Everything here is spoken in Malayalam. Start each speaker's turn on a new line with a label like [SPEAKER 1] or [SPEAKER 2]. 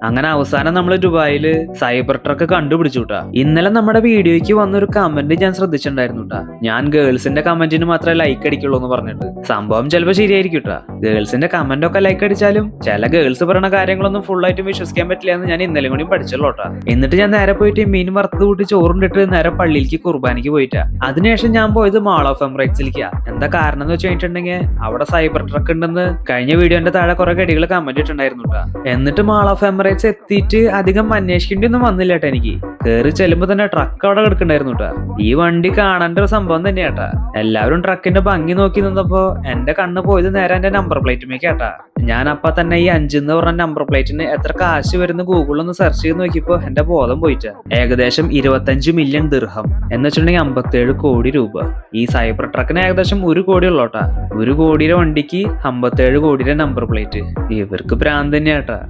[SPEAKER 1] അങ്ങനെ അവസാനം നമ്മൾ ദുബായില് സൈബർ ട്രക്ക് കണ്ടുപിടിച്ചു കേട്ടാ. ഇന്നലെ നമ്മുടെ വീഡിയോയ്ക്ക് വന്നൊരു കമന്റ് ഞാൻ ശ്രദ്ധിച്ചിട്ടുണ്ടായിരുന്നു കേട്ടാ. ഞാൻ ഗേൾസിന്റെ കമന്റിന് മാത്രമേ ലൈക്ക് അടിക്കുള്ളൂ എന്ന് പറഞ്ഞിട്ട്. സംഭവം ചിലപ്പോൾ ശരിയായിരിക്കും കേട്ടാ. ഗേൾസിന്റെ കമന്റ് ഒക്കെ ലൈക്ക് അടിച്ചാലും ചില ഗേൾസ് പറയുന്ന കാര്യങ്ങളൊന്നും ഫുൾ ആയിട്ട് വിശ്വസിക്കാൻ പറ്റില്ല എന്ന് ഞാൻ ഇന്നലെ കൂടി പഠിച്ചല്ലോ കേട്ടാ. എന്നിട്ട് ഞാൻ നേരെ പോയിട്ട് മീൻ വറുത്ത് കൂട്ടി ചോറുണ്ടിട്ട് നേരെ പള്ളിയിലേക്ക് കുർബാനയ്ക്ക് പോയിട്ടാ. അതിനുശേഷം ഞാൻ പോയത് മാൾ ഓഫ് എമിറേറ്റ്സിലേക്കാ. എന്താ കാരണം എന്ന് വെച്ച് കഴിഞ്ഞിട്ടുണ്ടെങ്കിൽ അവിടെ സൈബർ ട്രക്ക് ഉണ്ടെന്ന് കഴിഞ്ഞ വീഡിയോന്റെ താഴെ കുറെ കടികൾ കമന്റ് ഇട്ടുണ്ടായിരുന്നു കേട്ടാ. എന്നിട്ട് മാൾ ഓഫ് എമിറേറ്റ്സ് എത്തിയിട്ട് അധികം അന്വേഷിക്കേണ്ടി ഒന്നും വന്നില്ല കേട്ടാ. എനിക്ക് കയറി ചെല്ലുമ്പോ തന്നെ ട്രക്ക് അവിടെ കിടക്കണ്ടായിരുന്നു കേട്ടാ. ഈ വണ്ടി കാണേണ്ട ഒരു സംഭവം തന്നെയാട്ടാ. എല്ലാവരും ട്രക്കിന്റെ ഭംഗി നോക്കി നിന്നപ്പോ എന്റെ കണ്ണ് പോയത് നേരെ എന്റെ നമ്പർ പ്ലേറ്റുമേക്ക് കേട്ടാ. ഞാൻ അപ്പൊ തന്നെ ഈ 5 എന്ന് പറഞ്ഞ നമ്പർ പ്ലേറ്റിന് എത്ര കാശ് വരുന്ന ഗൂഗിളിൽ ഒന്ന് സെർച്ച് ചെയ്ത് നോക്കിയപ്പോ എന്റെ ബോധം പോയിട്ടാ. ഏകദേശം 25 മില്യൺ ദിർഹം എന്ന് വെച്ചിട്ടുണ്ടെങ്കിൽ 57 കോടി രൂപ. ഈ സൈബർ ട്രക്കിന് ഏകദേശം 1 കോടി ഉള്ളോട്ടാ. 1 കോടിയുടെ വണ്ടിക്ക് 57 കോടിയുടെ നമ്പർ പ്ലേറ്റ്. ഇവർക്ക് ഭ്രാന്ത് തന്നെയാട്ടാ.